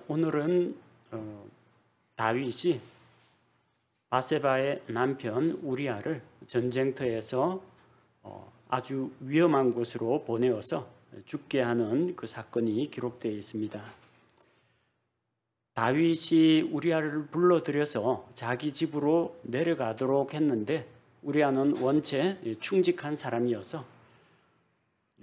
오늘은 다윗이 바세바의 남편 우리아를 전쟁터에서 아주 위험한 곳으로 보내어서 죽게 하는 그 사건이 기록되어 있습니다. 다윗이 우리아를 불러들여서 자기 집으로 내려가도록 했는데 우리아는 원체 충직한 사람이어서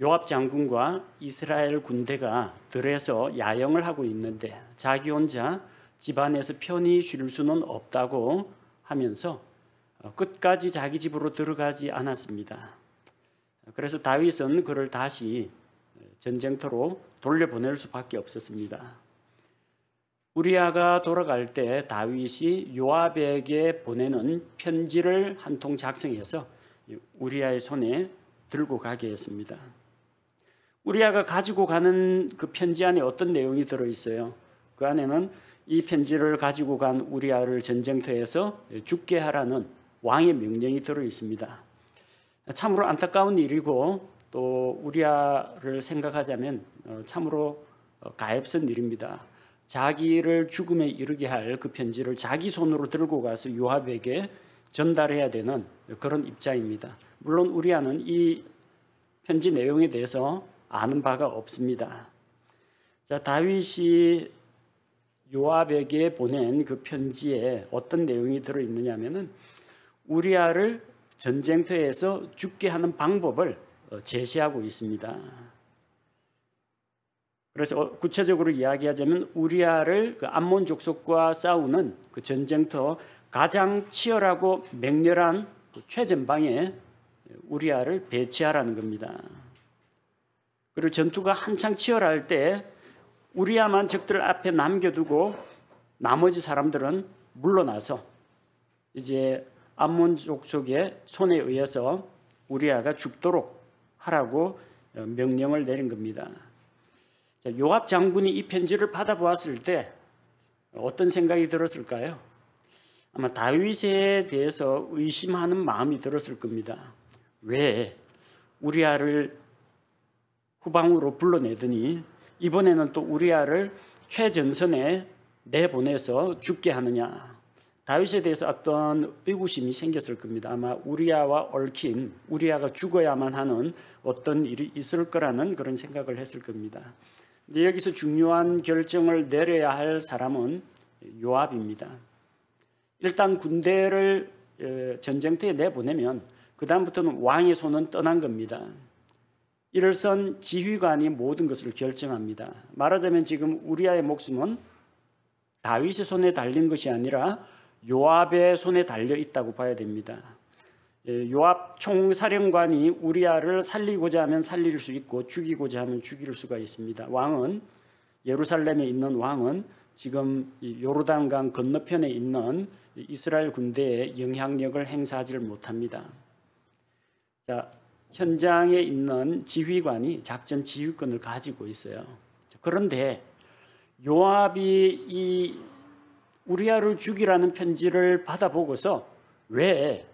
요압 장군과 이스라엘 군대가 들에서 야영을 하고 있는데 자기 혼자 집안에서 편히 쉴 수는 없다고 하면서 끝까지 자기 집으로 들어가지 않았습니다. 그래서 다윗은 그를 다시 전쟁터로 돌려보낼 수밖에 없었습니다. 우리아가 돌아갈 때 다윗이 요압에게 보내는 편지를 한 통 작성해서 우리아의 손에 들고 가게 했습니다. 우리아가 가지고 가는 그 편지 안에 어떤 내용이 들어있어요? 그 안에는 이 편지를 가지고 간 우리아를 전쟁터에서 죽게 하라는 왕의 명령이 들어있습니다. 참으로 안타까운 일이고 또 우리아를 생각하자면 참으로 가엾은 일입니다. 자기를 죽음에 이르게 할 그 편지를 자기 손으로 들고 가서 요압에게 전달해야 되는 그런 입장입니다. 물론 우리아는 이 편지 내용에 대해서 아는 바가 없습니다. 자, 다윗이 요압에게 보낸 그 편지에 어떤 내용이 들어있느냐면은 우리아를 전쟁터에서 죽게 하는 방법을 제시하고 있습니다. 그래서 구체적으로 이야기하자면 우리아를 그 암몬 족속과 싸우는 그 전쟁터 가장 치열하고 맹렬한 그 최전방에 우리아를 배치하라는 겁니다. 그리고 전투가 한창 치열할 때 우리아만 적들 앞에 남겨두고 나머지 사람들은 물러나서 이제 암몬 족속의 손에 의해서 우리아가 죽도록 하라고 명령을 내린 겁니다. 자, 요압 장군이 이 편지를 받아보았을 때 어떤 생각이 들었을까요? 아마 다윗에 대해서 의심하는 마음이 들었을 겁니다. 왜 우리아를 후방으로 불러내더니 이번에는 또 우리아를 최전선에 내보내서 죽게 하느냐. 다윗에 대해서 어떤 의구심이 생겼을 겁니다. 아마 우리아와 얽힌 우리아가 죽어야만 하는 어떤 일이 있을 거라는 그런 생각을 했을 겁니다. 근데 여기서 중요한 결정을 내려야 할 사람은 요압입니다. 일단 군대를 전쟁터에 내보내면 그 다음부터는 왕의 손은 떠난 겁니다. 일선 지휘관이 모든 것을 결정합니다. 말하자면 지금 우리아의 목숨은 다윗의 손에 달린 것이 아니라 요압의 손에 달려 있다고 봐야 됩니다. 요압 총사령관이 우리아를 살리고자 하면 살릴 수 있고 죽이고자 하면 죽일 수가 있습니다. 왕은 예루살렘에 있는 왕은 지금 요르단강 건너편에 있는 이스라엘 군대에 영향력을 행사하지 못합니다. 자, 현장에 있는 지휘관이 작전 지휘권을 가지고 있어요. 그런데 요압이 이 우리아를 죽이라는 편지를 받아보고서 왜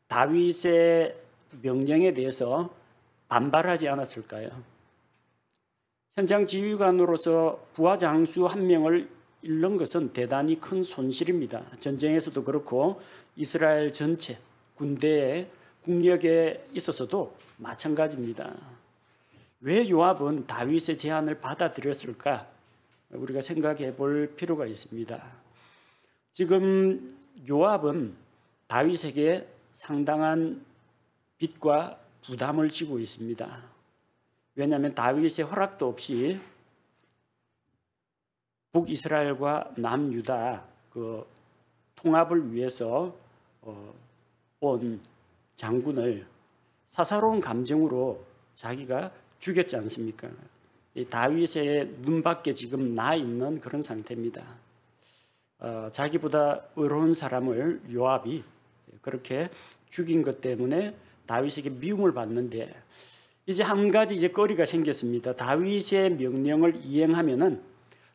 다윗의 명령에 대해서 반발하지 않았을까요? 현장 지휘관으로서 부하 장수 한 명을 잃는 것은 대단히 큰 손실입니다. 전쟁에서도 그렇고 이스라엘 전체 군대의 국력에 있어서도 마찬가지입니다. 왜 요압은 다윗의 제안을 받아들였을까? 우리가 생각해 볼 필요가 있습니다. 지금 요압은 다윗에게 상당한 빚과 부담을 지고 있습니다. 왜냐하면 다윗의 허락도 없이 북이스라엘과 남유다 그 통합을 위해서 온 장군을 사사로운 감정으로 자기가 죽였지 않습니까? 이 다윗의 눈밖에 지금 나 있는 그런 상태입니다. 자기보다 의로운 사람을 요압이 그렇게 죽인 것 때문에 다윗에게 미움을 받는데 이제 한 가지 이제 거리가 생겼습니다. 다윗의 명령을 이행하면은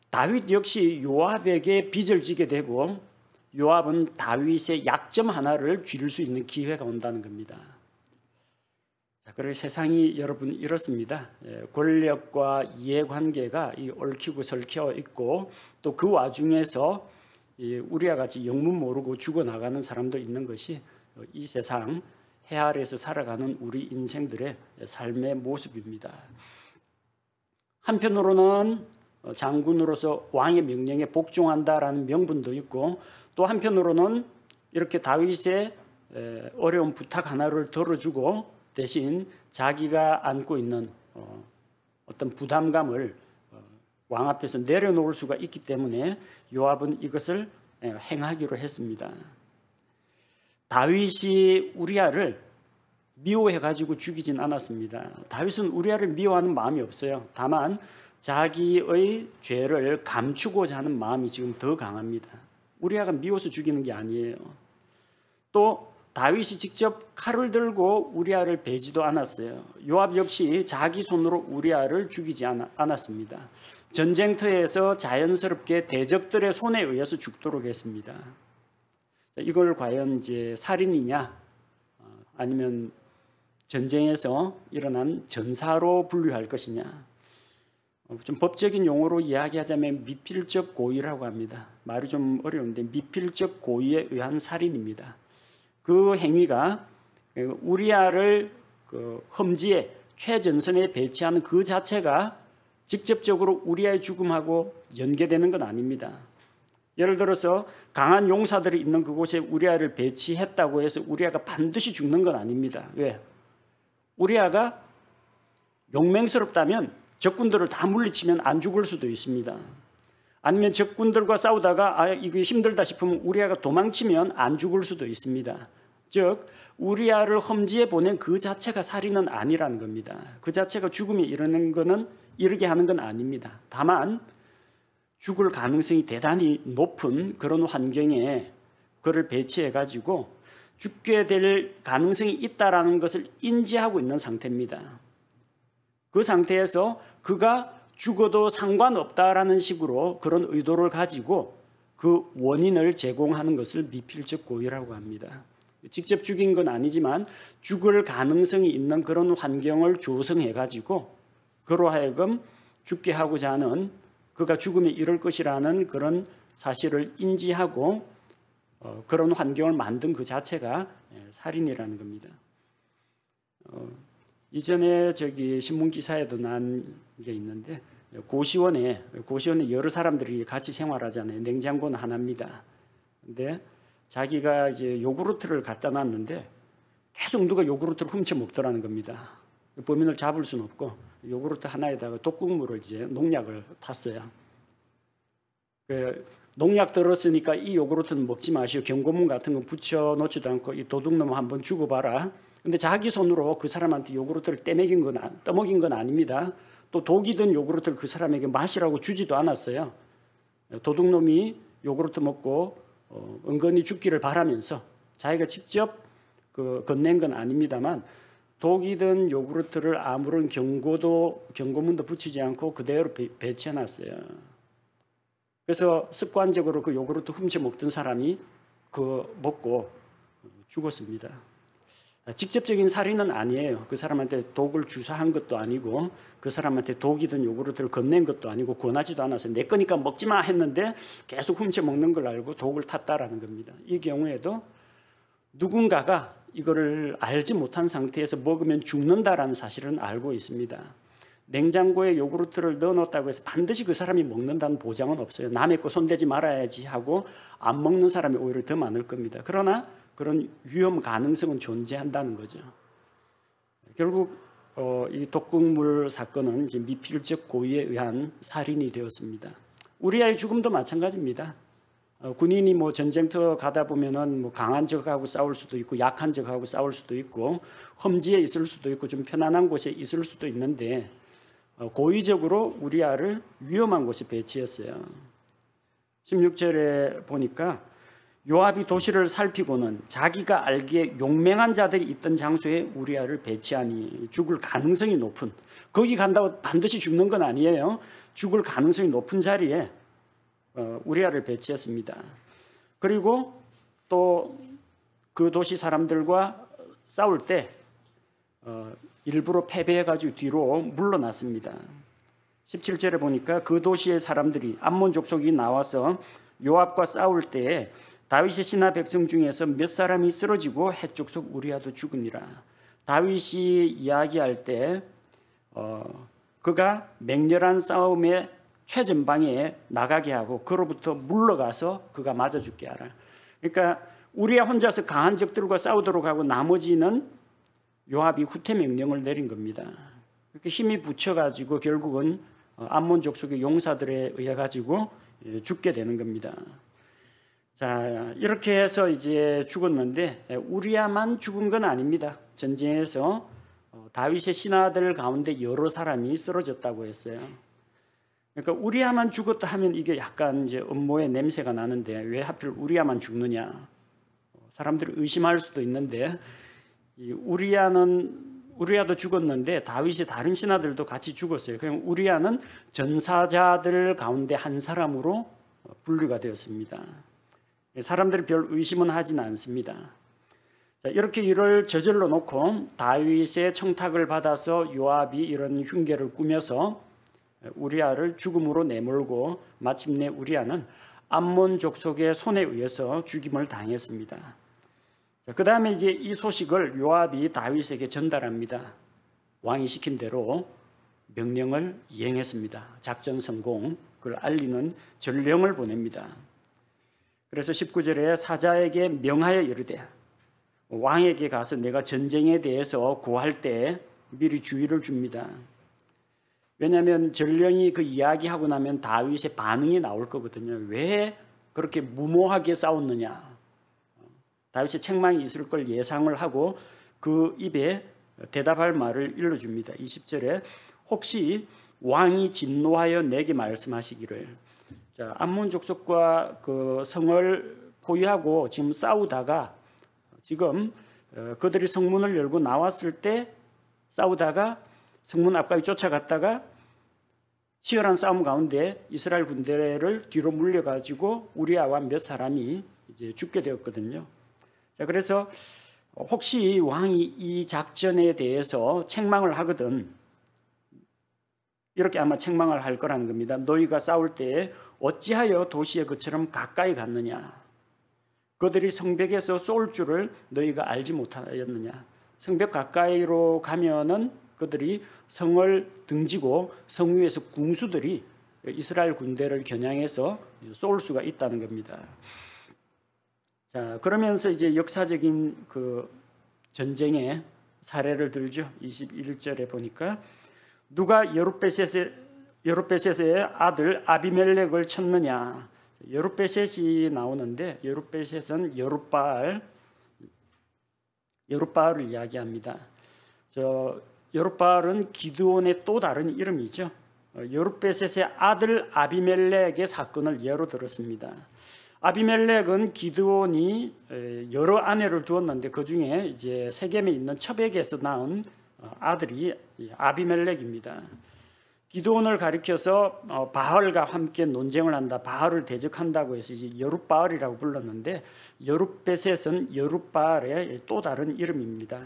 다윗 역시 요압에게 빚을 지게 되고 요압은 다윗의 약점 하나를 쥘 수 있는 기회가 온다는 겁니다. 그리고 세상이 여러분 이렇습니다. 권력과 이해관계가 얽히고 설켜 있고 또 그 와중에서 우리와 같이 영문 모르고 죽어나가는 사람도 있는 것이 이 세상 해 아래에서 살아가는 우리 인생들의 삶의 모습입니다. 한편으로는 장군으로서 왕의 명령에 복종한다라는 명분도 있고 또 한편으로는 이렇게 다윗의 어려운 부탁 하나를 들어주고 대신 자기가 안고 있는 어떤 부담감을 왕 앞에서 내려놓을 수가 있기 때문에 요압은 이것을 행하기로 했습니다. 다윗이 우리아를 미워해가지고 죽이진 않았습니다. 다윗은 우리아를 미워하는 마음이 없어요. 다만 자기의 죄를 감추고자 하는 마음이 지금 더 강합니다. 우리아가 미워서 죽이는 게 아니에요. 또 다윗이 직접 칼을 들고 우리아를 베지도 않았어요. 요압 역시 자기 손으로 우리아를 죽이지 않았습니다. 전쟁터에서 자연스럽게 대적들의 손에 의해서 죽도록 했습니다. 이걸 과연 이제 살인이냐 아니면 전쟁에서 일어난 전사로 분류할 것이냐. 좀 법적인 용어로 이야기하자면 미필적 고의라고 합니다. 말이 좀 어려운데 미필적 고의에 의한 살인입니다. 그 행위가 우리아를 험지에 최전선에 배치하는 그 자체가 직접적으로 우리아의 죽음하고 연계되는 건 아닙니다. 예를 들어서 강한 용사들이 있는 그곳에 우리아를 배치했다고 해서 우리아가 반드시 죽는 건 아닙니다. 왜? 우리아가 용맹스럽다면 적군들을 다 물리치면 안 죽을 수도 있습니다. 아니면 적군들과 싸우다가 이게 힘들다 싶으면 우리아가 도망치면 안 죽을 수도 있습니다. 즉 우리아를 험지에 보낸 그 자체가 살인은 아니라는 겁니다. 그 자체가 죽음에 이르게 하는 건 아닙니다. 다만 죽을 가능성이 대단히 높은 그런 환경에 그를 배치해가지고 죽게 될 가능성이 있다라는 것을 인지하고 있는 상태입니다. 그 상태에서 그가 죽어도 상관없다라는 식으로 그런 의도를 가지고 그 원인을 제공하는 것을 미필적 고의라고 합니다. 직접 죽인 건 아니지만 죽을 가능성이 있는 그런 환경을 조성해가지고 그로 하여금 죽게 하고자 하는 그가 죽음에 이를 것이라는 그런 사실을 인지하고 그런 환경을 만든 그 자체가 살인이라는 겁니다. 이전에 신문 기사에도 난 게 있는데 고시원에 여러 사람들이 같이 생활하잖아요. 냉장고는 하나입니다. 근데 자기가 이제 요구르트를 갖다 놨는데 계속 누가 요구르트를 훔쳐 먹더라는 겁니다. 범인을 잡을 수는 없고 요구르트 하나에다가 독극물을 이제 농약을 탔어요. 농약 들었으니까 이 요구르트는 먹지 마시오. 경고문 같은 거 붙여 놓지도 않고 이 도둑놈 한번 죽어봐라. 근데 자기 손으로 그 사람한테 요구르트를 떠먹인 건 아닙니다. 또 독이 든 요구르트를 그 사람에게 마시라고 주지도 않았어요. 도둑놈이 요구르트 먹고 은근히 죽기를 바라면서 자기가 직접 건넨 건 아닙니다만 독이 든 요구르트를 아무런 경고문도 붙이지 않고 그대로 배치해놨어요. 그래서 습관적으로 그 요구르트 훔쳐 먹던 사람이 먹고 죽었습니다. 직접적인 살인은 아니에요. 그 사람한테 독을 주사한 것도 아니고 그 사람한테 독이 든 요구르트를 건넨 것도 아니고 권하지도 않아서 내 거니까 먹지 마 했는데 계속 훔쳐 먹는 걸 알고 독을 탔다라는 겁니다. 이 경우에도 누군가가 이거를 알지 못한 상태에서 먹으면 죽는다라는 사실은 알고 있습니다. 냉장고에 요구르트를 넣어놓았다고 해서 반드시 그 사람이 먹는다는 보장은 없어요. 남의 거 손대지 말아야지 하고 안 먹는 사람이 오히려 더 많을 겁니다. 그러나 그런 위험 가능성은 존재한다는 거죠. 결국 이 독극물 사건은 이제 미필적 고의에 의한 살인이 되었습니다. 우리아의 죽음도 마찬가지입니다. 군인이 전쟁터 가다 보면은 강한 적하고 싸울 수도 있고 약한 적하고 싸울 수도 있고 험지에 있을 수도 있고 좀 편안한 곳에 있을 수도 있는데 고의적으로 우리아를 위험한 곳에 배치했어요. 16절에 보니까 요압이 도시를 살피고는 자기가 알기에 용맹한 자들이 있던 장소에 우리아를 배치하니 죽을 가능성이 높은, 거기 간다고 반드시 죽는 건 아니에요. 죽을 가능성이 높은 자리에 우리아를 배치했습니다. 그리고 또 그 도시 사람들과 싸울 때 일부러 패배해가지고 뒤로 물러났습니다. 17절에 보니까 그 도시의 사람들이 암몬 족속이 나와서 요압과 싸울 때에 다윗의 신하 백성 중에서 몇 사람이 쓰러지고 헷 족속 우리아도 죽으니라. 다윗이 이야기할 때 그가 맹렬한 싸움의 최전방에 나가게 하고 그로부터 물러가서 그가 맞아 죽게 하라. 그러니까 우리아 혼자서 강한 적들과 싸우도록 하고 나머지는 요압이 후퇴 명령을 내린 겁니다. 이렇게 힘이 붙여가지고 결국은 암몬 족속의 용사들에 의해 가지고 죽게 되는 겁니다. 자, 이렇게 해서 이제 죽었는데 우리아만 죽은 건 아닙니다. 전쟁에서 다윗의 신하들 가운데 여러 사람이 쓰러졌다고 했어요. 그러니까 우리아만 죽었다 하면 이게 약간 이제 음모의 냄새가 나는데 왜 하필 우리아만 죽느냐? 사람들이 의심할 수도 있는데 우리아도 죽었는데 다윗의 다른 신하들도 같이 죽었어요. 그럼 우리아는 전사자들 가운데 한 사람으로 분류가 되었습니다. 사람들이 별 의심은 하지는 않습니다. 자, 이렇게 일을 저질러 놓고 다윗의 청탁을 받아서 요압이 이런 흉계를 꾸며서 우리아를 죽음으로 내몰고 마침내 우리아는 암몬 족속의 손에 의해서 죽임을 당했습니다. 그 다음에 이제 이 소식을 요압이 다윗에게 전달합니다. 왕이 시킨 대로 명령을 이행했습니다. 작전 성공, 그걸 알리는 전령을 보냅니다. 그래서 19절에 사자에게 명하여 이르되 왕에게 가서 내가 전쟁에 대해서 고할 때 미리 주의를 줍니다. 왜냐하면 전령이 그 이야기하고 나면 다윗의 반응이 나올 거거든요. 왜 그렇게 무모하게 싸웠느냐. 다윗의 책망이 있을 걸 예상을 하고 그 입에 대답할 말을 일러줍니다. 20절에 혹시 왕이 진노하여 내게 말씀하시기를, 자, 암몬 족속과 그 성을 포위하고 지금 싸우다가 지금 그들이 성문을 열고 나왔을 때 싸우다가 성문 앞까지 쫓아갔다가 치열한 싸움 가운데 이스라엘 군대를 뒤로 물려가지고 우리아와 몇 사람이 이제 죽게 되었거든요. 자, 그래서 혹시 왕이 이 작전에 대해서 책망을 하거든 이렇게 아마 책망을 할 거라는 겁니다. 너희가 싸울 때에 어찌하여 도시에 그처럼 가까이 갔느냐? 그들이 성벽에서 쏠 줄을 너희가 알지 못하였느냐? 성벽 가까이로 가면은 그들이 성을 등지고 성 위에서 궁수들이 이스라엘 군대를 겨냥해서 쏠 수가 있다는 겁니다. 자, 그러면서 이제 역사적인 그 전쟁의 사례를 들죠. 21절에 보니까 누가 여룻베셋의 아들 아비멜렉을 쳤느냐. 여룻베셋이 나오는데 여룻베셋은 여룻바알을 이야기합니다. 여룻바알은 기드온의 또 다른 이름이죠. 여룻베셋의 아들 아비멜렉의 사건을 예로 들었습니다. 아비멜렉은 기드온이 여러 아내를 두었는데 그 중에 이제 세겜에 있는 첩에게서 낳은 아들이 아비멜렉입니다. 기드온을 가리켜서 바알과 함께 논쟁을 한다, 바알을 대적한다고 해서 이제 여룻바알이라고 불렀는데 여룻베셋은 여룻바알의 또 다른 이름입니다.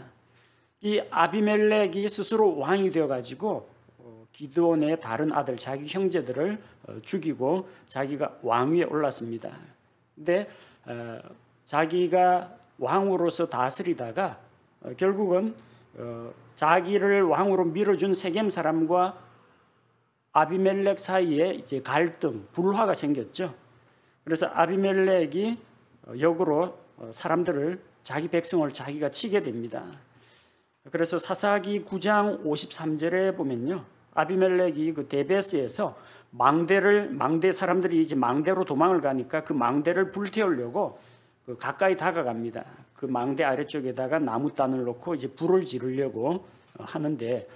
이 아비멜렉이 스스로 왕이 되어가지고 기드온의 다른 아들, 자기 형제들을 죽이고 자기가 왕위에 올랐습니다. 근데 자기가 왕으로서 다스리다가 결국은 자기를 왕으로 밀어준 세겜 사람과 아비멜렉 사이에 이제 갈등, 불화가 생겼죠. 그래서 아비멜렉이 역으로 사람들을, 자기 백성을 자기가 치게 됩니다. 그래서 사사기 9장 53절에 보면요, 아비멜렉이 그 데베스에서 망대 사람들이 이제 망대로 도망을 가니까 그 망대를 불태우려고 그 가까이 다가갑니다. 그 망대 아래쪽에다가 나무단을 놓고 이제 불을 지르려고 하는데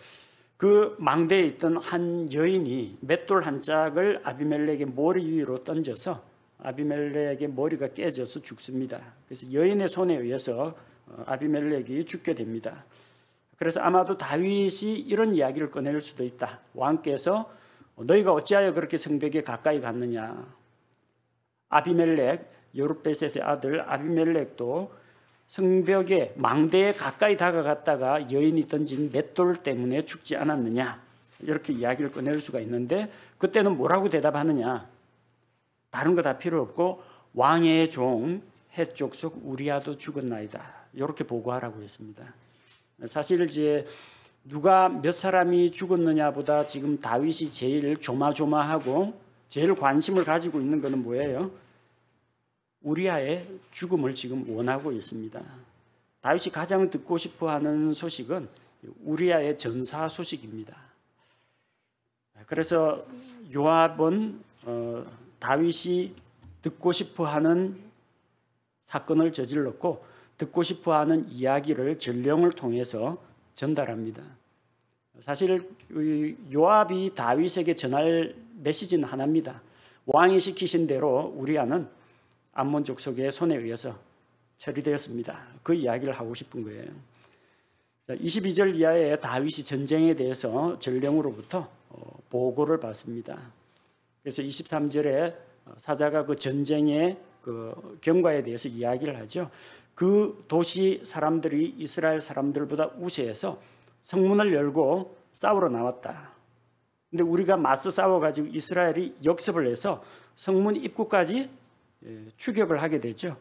그 망대에 있던 한 여인이 맷돌 한 짝을 아비멜렉의 머리 위로 던져서 아비멜렉의 머리가 깨져서 죽습니다. 그래서 여인의 손에 의해서 아비멜렉이 죽게 됩니다. 그래서 아마도 다윗이 이런 이야기를 꺼낼 수도 있다. 왕께서 너희가 어찌하여 그렇게 성벽에 가까이 갔느냐. 아비멜렉, 여룻베셋의 아들 아비멜렉도 성벽에 망대에 가까이 다가갔다가 여인이 던진 맷돌 때문에 죽지 않았느냐, 이렇게 이야기를 꺼낼 수가 있는데, 그때는 뭐라고 대답하느냐? 다른 거 다 필요 없고 왕의 종 헷 족속 우리아도 죽었나이다, 이렇게 보고하라고 했습니다. 사실 이제 누가 몇 사람이 죽었느냐보다 지금 다윗이 제일 조마조마하고 제일 관심을 가지고 있는 것은 뭐예요? 우리아의 죽음을 지금 원하고 있습니다. 다윗이 가장 듣고 싶어하는 소식은 우리아의 전사 소식입니다. 그래서 요압은 다윗이 듣고 싶어하는 사건을 저질렀고 듣고 싶어하는 이야기를 전령을 통해서 전달합니다. 사실 요압이 다윗에게 전할 메시지는 하나입니다. 왕이 시키신 대로 우리아는 암몬 족속의 손에 의해서 처리되었습니다. 그 이야기를 하고 싶은 거예요. 22절 이하에 다윗이 전쟁에 대해서 전령으로부터 보고를 받습니다. 그래서 23절에 사자가 그 전쟁의 그 경과에 대해서 이야기를 하죠. 그 도시 사람들이 이스라엘 사람들보다 우세해서 성문을 열고 싸우러 나왔다. 근데 우리가 맞서 싸워가지고 이스라엘이 역습을 해서 성문 입구까지 추격을 하게 되죠.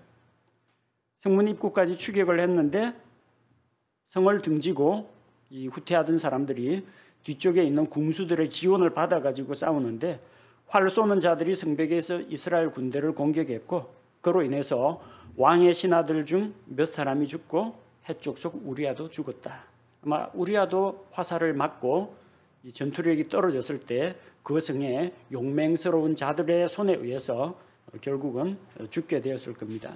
성문 입구까지 추격을 했는데 성을 등지고 이 후퇴하던 사람들이 뒤쪽에 있는 궁수들의 지원을 받아가지고 싸우는데, 활 쏘는 자들이 성벽에서 이스라엘 군대를 공격했고, 그로 인해서 왕의 신하들 중 몇 사람이 죽고 헷 족속 우리아도 죽었다. 아마 우리아도 화살을 맞고 이 전투력이 떨어졌을 때 그 성에 용맹스러운 자들의 손에 의해서 결국은 죽게 되었을 겁니다.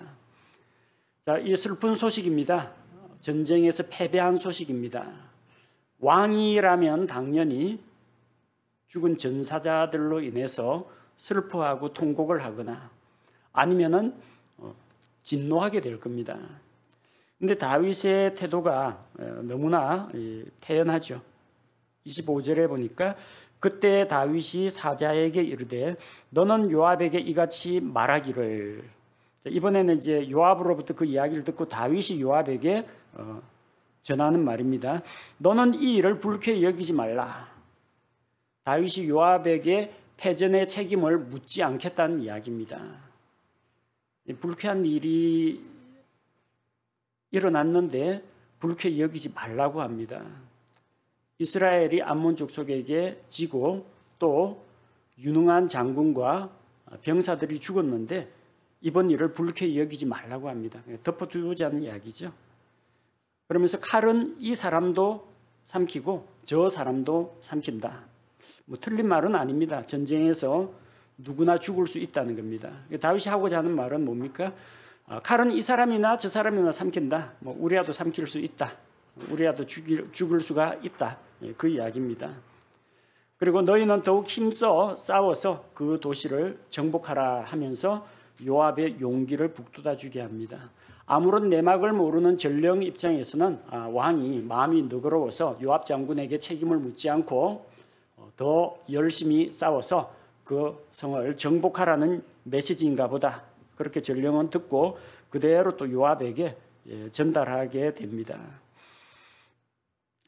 자, 이 슬픈 소식입니다. 전쟁에서 패배한 소식입니다. 왕이라면 당연히 죽은 전사자들로 인해서 슬퍼하고 통곡을 하거나 아니면은 진노하게 될 겁니다. 근데 다윗의 태도가 너무나 태연하죠. 25절에 보니까 그때 다윗이 사자에게 이르되 너는 요압에게 이같이 말하기를. 이번에는 이제 요압으로부터 그 이야기를 듣고 다윗이 요압에게 전하는 말입니다. 너는 이 일을 불쾌히 여기지 말라. 다윗이 요압에게 패전의 책임을 묻지 않겠다는 이야기입니다. 불쾌한 일이 일어났는데 불쾌히 여기지 말라고 합니다. 이스라엘이 암몬 족속에게 지고 또 유능한 장군과 병사들이 죽었는데 이번 일을 불쾌히 여기지 말라고 합니다. 덮어두자는 이야기죠. 그러면서 칼은 이 사람도 삼키고 저 사람도 삼킨다. 뭐 틀린 말은 아닙니다. 전쟁에서 누구나 죽을 수 있다는 겁니다. 다윗이 하고자 하는 말은 뭡니까? 칼은 이 사람이나 저 사람이나 삼킨다. 뭐 우리아도 삼킬 수 있다. 우리아도 죽을 수가 있다. 그 이야기입니다. 그리고 너희는 더욱 힘써 싸워서 그 도시를 정복하라 하면서 요압의 용기를 북돋아 주게 합니다. 아무런 내막을 모르는 전령 입장에서는 왕이 마음이 너그러워서 요압 장군에게 책임을 묻지 않고 더 열심히 싸워서 그 성을 정복하라는 메시지인가 보다. 그렇게 전령은 듣고 그대로 또 요압에게 전달하게 됩니다.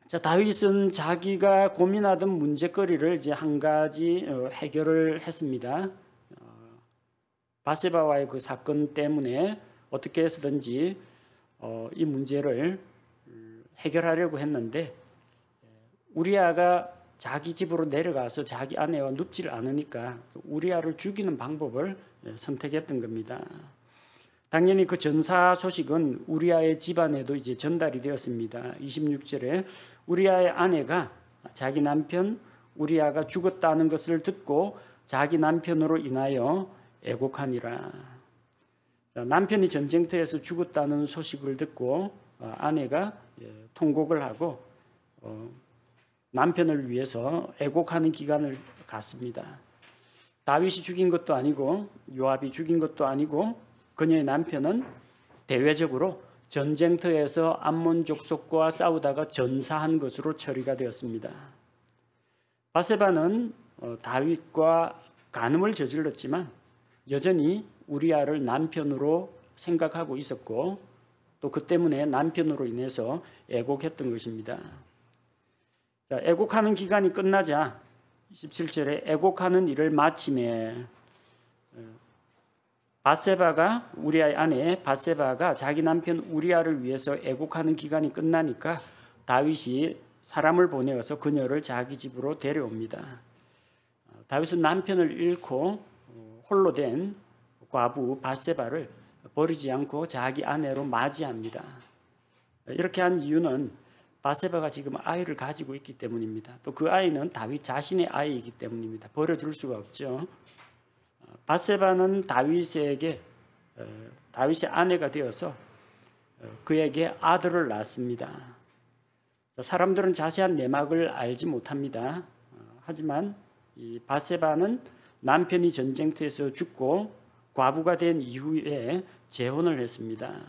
자, 다윗은 자기가 고민하던 문제거리를 이제 한 가지 해결을 했습니다. 바세바와의 그 사건 때문에 어떻게 해서든지 이 문제를 해결하려고 했는데 우리아가 자기 집으로 내려가서 자기 아내와 눕질 않으니까 우리아를 죽이는 방법을 선택했던 겁니다. 당연히 그 전사 소식은 우리아의 집안에도 이제 전달이 되었습니다. 26절에 우리아의 아내가 자기 남편 우리아가 죽었다는 것을 듣고 자기 남편으로 인하여 애곡하니라. 남편이 전쟁터에서 죽었다는 소식을 듣고 아내가 통곡을 하고 남편을 위해서 애곡하는 기간을 갖습니다. 다윗이 죽인 것도 아니고 요압이 죽인 것도 아니고 그녀의 남편은 대외적으로 전쟁터에서 암몬 족속과 싸우다가 전사한 것으로 처리가 되었습니다. 바세바는 다윗과 간음을 저질렀지만 여전히 우리아를 남편으로 생각하고 있었고 또 그 때문에 남편으로 인해서 애곡했던 것입니다. 자, 애곡하는 기간이 끝나자 27절에 애곡하는 일을 마침에 밧세바가 우리아의 아내 밧세바가 자기 남편 우리아를 위해서 애곡하는 기간이 끝나니까 다윗이 사람을 보내어서 그녀를 자기 집으로 데려옵니다. 다윗은 남편을 잃고 홀로 된 과부 밧세바를 버리지 않고 자기 아내로 맞이합니다. 이렇게 한 이유는 밧세바가 지금 아이를 가지고 있기 때문입니다. 또 그 아이는 다윗 자신의 아이이기 때문입니다. 버려둘 수가 없죠. 밧세바는 다윗의 아내가 되어서 그에게 아들을 낳습니다. 사람들은 자세한 내막을 알지 못합니다. 하지만 이 밧세바는 남편이 전쟁터에서 죽고 과부가 된 이후에 재혼을 했습니다.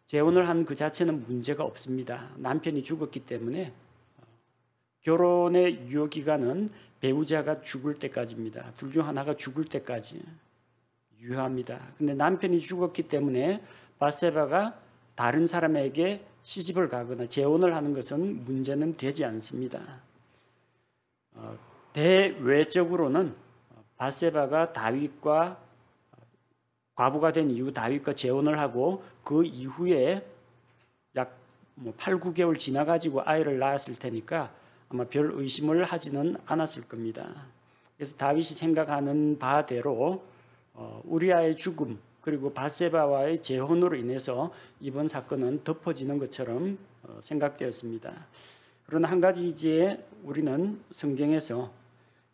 재혼을 한 그 자체는 문제가 없습니다. 남편이 죽었기 때문에 결혼의 유효기간은 배우자가 죽을 때까지입니다. 둘 중 하나가 죽을 때까지 유효합니다. 근데 남편이 죽었기 때문에 밧세바가 다른 사람에게 시집을 가거나 재혼을 하는 것은 문제는 되지 않습니다. 대외적으로는 밧세바가 다윗과 과부가 된 이후 다윗과 재혼을 하고 그 이후에 약 8, 9개월 지나가지고 아이를 낳았을 테니까 아마 별 의심을 하지는 않았을 겁니다. 그래서 다윗이 생각하는 바대로 우리아의 죽음 그리고 밧세바와의 재혼으로 인해서 이번 사건은 덮어지는 것처럼 생각되었습니다. 그러나 한 가지 이제 우리는 성경에서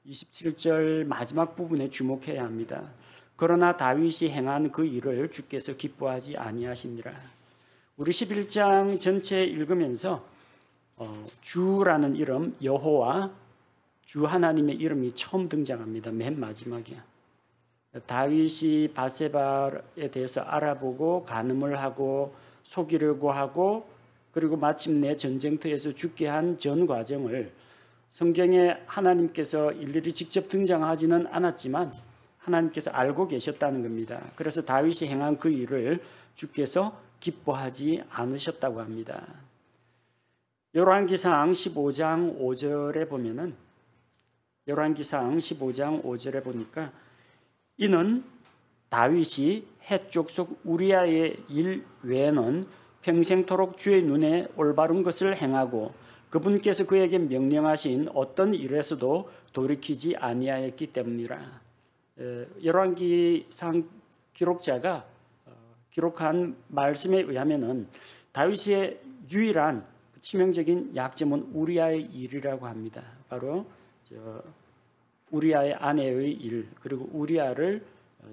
27절 마지막 부분에 주목해야 합니다. 그러나 다윗이 행한 그 일을 주께서 기뻐하지 아니하시니라. 우리 11장 전체 읽으면서 주라는 이름, 여호와, 주 하나님의 이름이 처음 등장합니다. 맨 마지막에. 다윗이 밧세바에 대해서 알아보고 간음을 하고 속이려고 하고 그리고 마침내 전쟁터에서 죽게 한 전 과정을 성경에 하나님께서 일일이 직접 등장하지는 않았지만 하나님께서 알고 계셨다는 겁니다. 그래서 다윗이 행한 그 일을 주께서 기뻐하지 않으셨다고 합니다. 열왕기상 15장 5절에 보면은 열왕기상 15장 5절에 보니까 이는 다윗이 헷 족속 우리아의 일 외에는 평생토록 주의 눈에 올바른 것을 행하고 그분께서 그에게 명령하신 어떤 일에서도 돌이키지 아니하였기 때문이라. 열왕기상 기록자가 기록한 말씀에 의하면은 다윗의 유일한 치명적인 약점은 우리아의 일이라고 합니다. 바로 우리아의 아내의 일 그리고 우리아를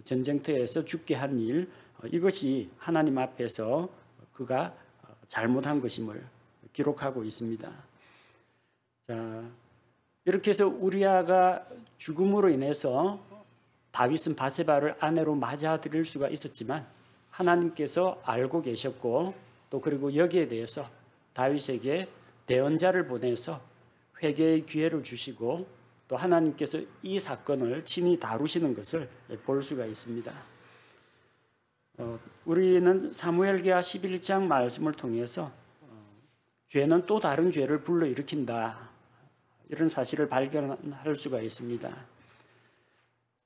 전쟁터에서 죽게 한 일, 이것이 하나님 앞에서 그가 잘못한 것임을 기록하고 있습니다. 자, 이렇게 해서 우리아가 죽음으로 인해서 다윗은 밧세바를 아내로 맞아들일 수가 있었지만 하나님께서 알고 계셨고 또 그리고 여기에 대해서 다윗에게 대언자를 보내서 회개의 기회를 주시고 또 하나님께서 이 사건을 친히 다루시는 것을 볼 수가 있습니다. 우리는 사무엘기하 11장 말씀을 통해서 죄는 또 다른 죄를 불러일으킨다 이런 사실을 발견할 수가 있습니다.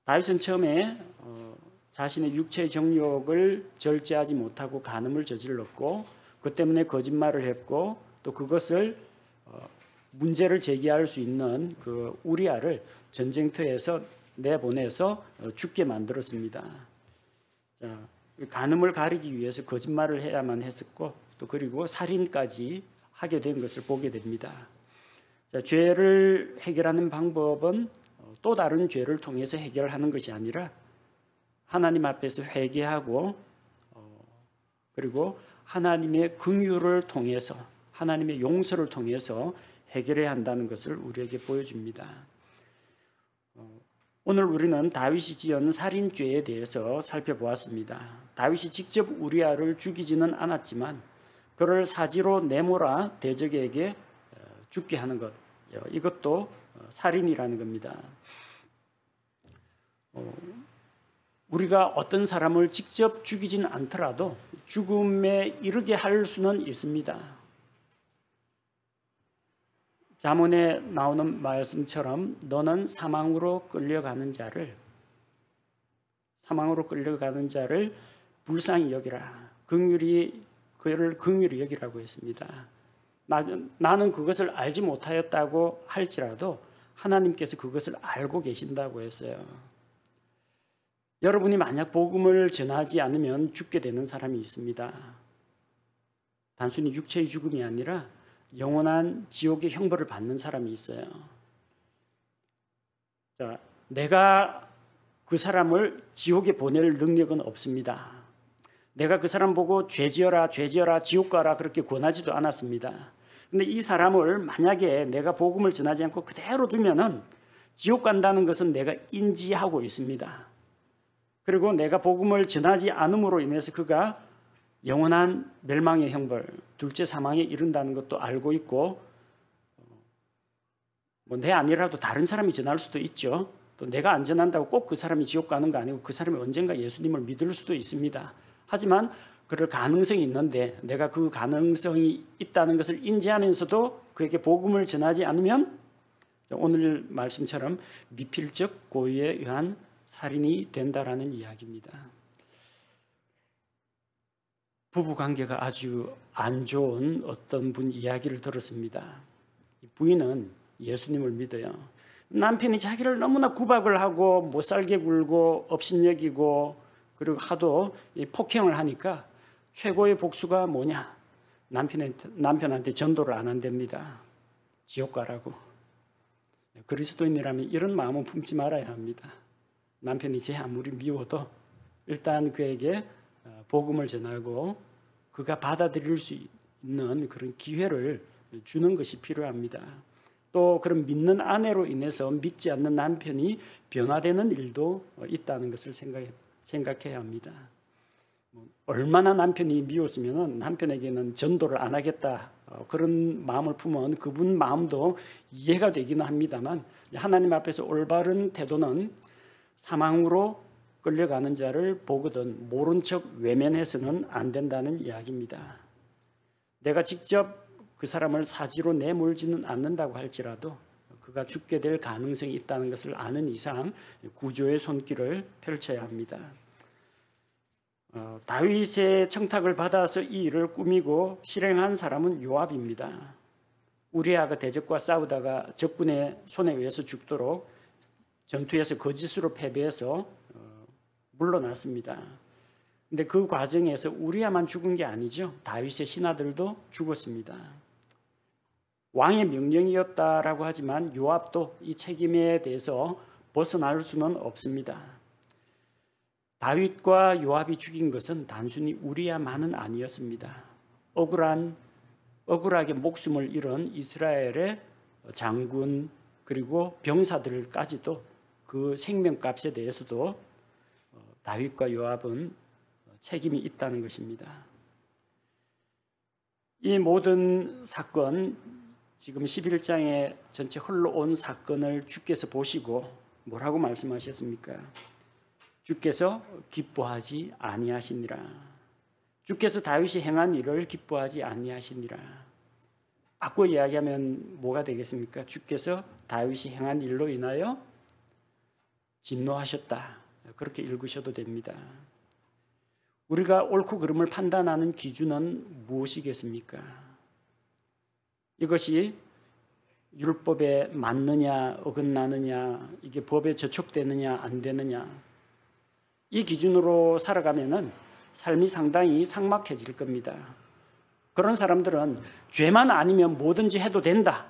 다윗은 처음에 자신의 육체의 정욕을 절제하지 못하고 간음을 저질렀고 그 때문에 거짓말을 했고 또 그것을 문제를 제기할 수 있는 그 우리아를 전쟁터에서 내보내서 죽게 만들었습니다. 자, 간음을 가리기 위해서 거짓말을 해야만 했었고 또 그리고 살인까지 하게 된 것을 보게 됩니다. 자, 죄를 해결하는 방법은 또 다른 죄를 통해서 해결하는 것이 아니라 하나님 앞에서 회개하고 그리고 하나님의 긍휼을 통해서 하나님의 용서를 통해서 해결해야 한다는 것을 우리에게 보여줍니다. 오늘 우리는 다윗이 지은 살인죄에 대해서 살펴보았습니다. 다윗이 직접 우리아를 죽이지는 않았지만 그를 사지로 내몰아 대적에게 죽게 하는 것, 이것도 살인이라는 겁니다. 우리가 어떤 사람을 직접 죽이진 않더라도 죽음에 이르게 할 수는 있습니다. 잠언에 나오는 말씀처럼 너는 사망으로 끌려가는 자를 불쌍히 여기라. 그를 긍휼히 여기라고 했습니다. 나는 그것을 알지 못하였다고 할지라도 하나님께서 그것을 알고 계신다고 했어요. 여러분이 만약 복음을 전하지 않으면 죽게 되는 사람이 있습니다. 단순히 육체의 죽음이 아니라 영원한 지옥의 형벌을 받는 사람이 있어요. 자, 내가 그 사람을 지옥에 보낼 능력은 없습니다. 내가 그 사람 보고 죄 지어라 지옥 가라 그렇게 권하지도 않았습니다. 근데 이 사람을 만약에 내가 복음을 전하지 않고 그대로 두면은 지옥 간다는 것은 내가 인지하고 있습니다. 그리고 내가 복음을 전하지 않음으로 인해서 그가 영원한 멸망의 형벌, 둘째 사망에 이른다는 것도 알고 있고, 내 아니라도 다른 사람이 전할 수도 있죠. 또 내가 안 전한다고 꼭 그 사람이 지옥 가는 거 아니고 그 사람이 언젠가 예수님을 믿을 수도 있습니다. 하지만 그럴 가능성이 있는데 내가 그 가능성이 있다는 것을 인지하면서도 그에게 복음을 전하지 않으면 오늘 말씀처럼 미필적 고의에 의한 살인이 된다라는 이야기입니다. 부부관계가 아주 안 좋은 어떤 분 이야기를 들었습니다. 부인은 예수님을 믿어요. 남편이 자기를 너무나 구박을 하고 못살게 굴고 업신여기고 그리고 하도 폭행을 하니까 최고의 복수가 뭐냐? 남편한테 전도를 안 한답니다. 지옥 가라고. 그리스도인이라면 이런 마음은 품지 말아야 합니다. 남편이 제 아무리 미워도 일단 그에게 복음을 전하고 그가 받아들일 수 있는 그런 기회를 주는 것이 필요합니다. 또 그런 믿는 아내로 인해서 믿지 않는 남편이 변화되는 일도 있다는 것을 생각해야 합니다. 얼마나 남편이 미웠으면 남편에게는 전도를 안 하겠다 그런 마음을 품은 그분 마음도 이해가 되기는 합니다만 하나님 앞에서 올바른 태도는 사망으로 끌려가는 자를 보거든 모른 척 외면해서는 안 된다는 이야기입니다. 내가 직접 그 사람을 사지로 내몰지는 않는다고 할지라도 그가 죽게 될 가능성이 있다는 것을 아는 이상 구조의 손길을 펼쳐야 합니다. 다윗의 청탁을 받아서 이 일을 꾸미고 실행한 사람은 요압입니다. 우리아가 대적과 싸우다가 적군의 손에 의해서 죽도록 전투에서 거짓으로 패배해서 물러났습니다. 근데 그 과정에서 우리아만 죽은 게 아니죠. 다윗의 신하들도 죽었습니다. 왕의 명령이었다라고 하지만 요압도 이 책임에 대해서 벗어날 수는 없습니다. 다윗과 요압이 죽인 것은 단순히 우리아만은 아니었습니다. 억울하게 목숨을 잃은 이스라엘의 장군 그리고 병사들까지도 그 생명값에 대해서도 다윗과 요압은 책임이 있다는 것입니다. 이 모든 사건, 지금 11장에 전체 흘러온 사건을 주께서 보시고 뭐라고 말씀하셨습니까? 주께서 기뻐하지 아니하시니라. 주께서 다윗이 행한 일을 기뻐하지 아니하시니라. 바꿔 이야기하면 뭐가 되겠습니까? 주께서 다윗이 행한 일로 인하여 진노하셨다. 그렇게 읽으셔도 됩니다. 우리가 옳고 그름을 판단하는 기준은 무엇이겠습니까? 이것이 율법에 맞느냐 어긋나느냐 이게 법에 저촉되느냐 안 되느냐 이 기준으로 살아가면은 삶이 상당히 삭막해질 겁니다. 그런 사람들은 죄만 아니면 뭐든지 해도 된다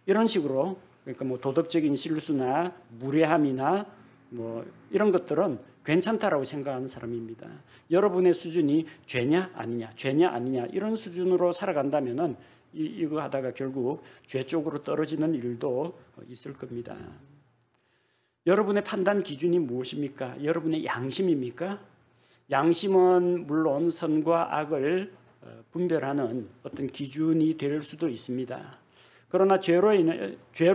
이런 식으로 그러니까 뭐 도덕적인 실수나 무례함이나 뭐 이런 것들은 괜찮다라고 생각하는 사람입니다. 여러분의 수준이 죄냐 아니냐 이런 수준으로 살아간다면은 이거 하다가 결국 죄 쪽으로 떨어지는 일도 있을 겁니다. 여러분의 판단 기준이 무엇입니까? 여러분의 양심입니까? 양심은 물론 선과 악을 분별하는 어떤 기준이 될 수도 있습니다. 그러나 죄로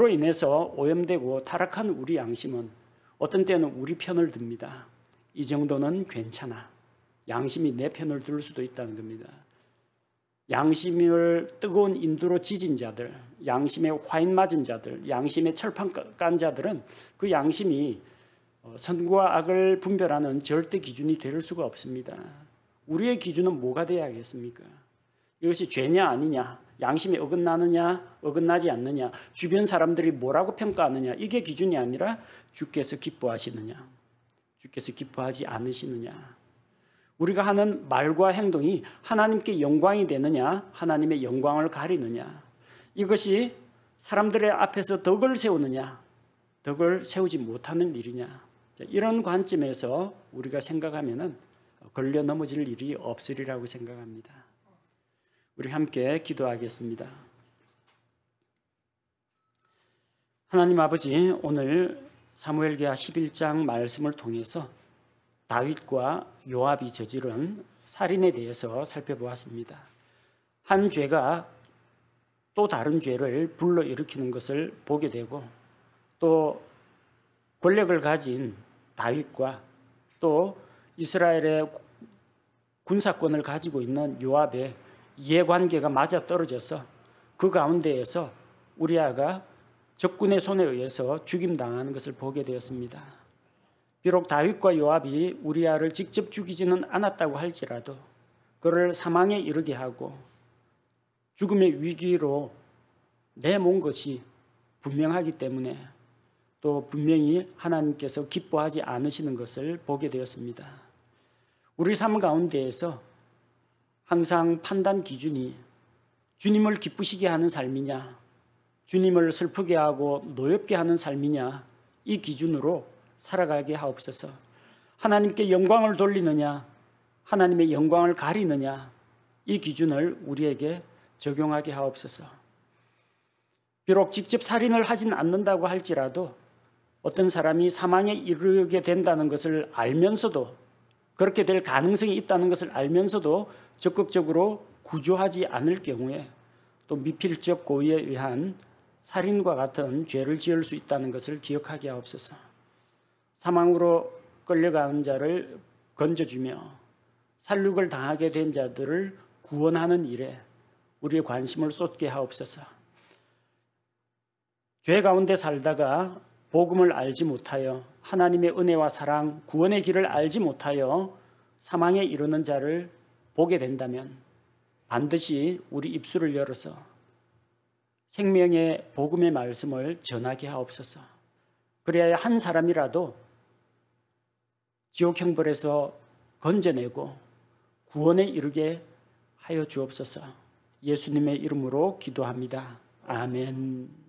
인해서 오염되고 타락한 우리 양심은 어떤 때는 우리 편을 듭니다. 이 정도는 괜찮아. 양심이 내 편을 들 수도 있다는 겁니다. 양심을 뜨거운 인두로 지진 자들, 양심에 화인 맞은 자들, 양심에 철판 깐 자들은 그 양심이 선과 악을 분별하는 절대 기준이 될 수가 없습니다. 우리의 기준은 뭐가 돼야겠습니까? 이것이 죄냐 아니냐, 양심에 어긋나느냐 어긋나지 않느냐, 주변 사람들이 뭐라고 평가하느냐, 이게 기준이 아니라 주께서 기뻐하시느냐, 주께서 기뻐하지 않으시느냐, 우리가 하는 말과 행동이 하나님께 영광이 되느냐 하나님의 영광을 가리느냐, 이것이 사람들의 앞에서 덕을 세우느냐 덕을 세우지 못하는 일이냐, 이런 관점에서 우리가 생각하면은 걸려 넘어질 일이 없으리라고 생각합니다. 우리 함께 기도하겠습니다. 하나님 아버지, 오늘 사무엘기하 11장 말씀을 통해서 다윗과 요압이 저지른 살인에 대해서 살펴보았습니다. 한 죄가 또 다른 죄를 불러일으키는 것을 보게 되고, 또 권력을 가진 다윗과 또 이스라엘의 군사권을 가지고 있는 요압의 이해관계가 맞아떨어져서 그 가운데에서 우리아가 적군의 손에 의해서 죽임당하는 것을 보게 되었습니다. 비록 다윗과 요압이 우리아를 직접 죽이지는 않았다고 할지라도 그를 사망에 이르게 하고 죽음의 위기로 내몬 것이 분명하기 때문에 또 분명히 하나님께서 기뻐하지 않으시는 것을 보게 되었습니다. 우리 삶 가운데에서 항상 판단 기준이 주님을 기쁘시게 하는 삶이냐, 주님을 슬프게 하고 노엽게 하는 삶이냐, 이 기준으로 살아가게 하옵소서. 하나님께 영광을 돌리느냐 하나님의 영광을 가리느냐, 이 기준을 우리에게 적용하게 하옵소서. 비록 직접 살인을 하진 않는다고 할지라도 어떤 사람이 사망에 이르게 된다는 것을 알면서도, 그렇게 될 가능성이 있다는 것을 알면서도 적극적으로 구조하지 않을 경우에 또 미필적 고의에 의한 살인과 같은 죄를 지을 수 있다는 것을 기억하게 하옵소서. 사망으로 끌려가는 자를 건져주며 살육을 당하게 된 자들을 구원하는 일에 우리의 관심을 쏟게 하옵소서. 죄 가운데 살다가 복음을 알지 못하여 하나님의 은혜와 사랑, 구원의 길을 알지 못하여 사망에 이르는 자를 보게 된다면 반드시 우리 입술을 열어서 생명의 복음의 말씀을 전하게 하옵소서. 그래야 한 사람이라도 지옥 형벌에서 건져내고 구원에 이르게 하여 주옵소서. 예수님의 이름으로 기도합니다. 아멘.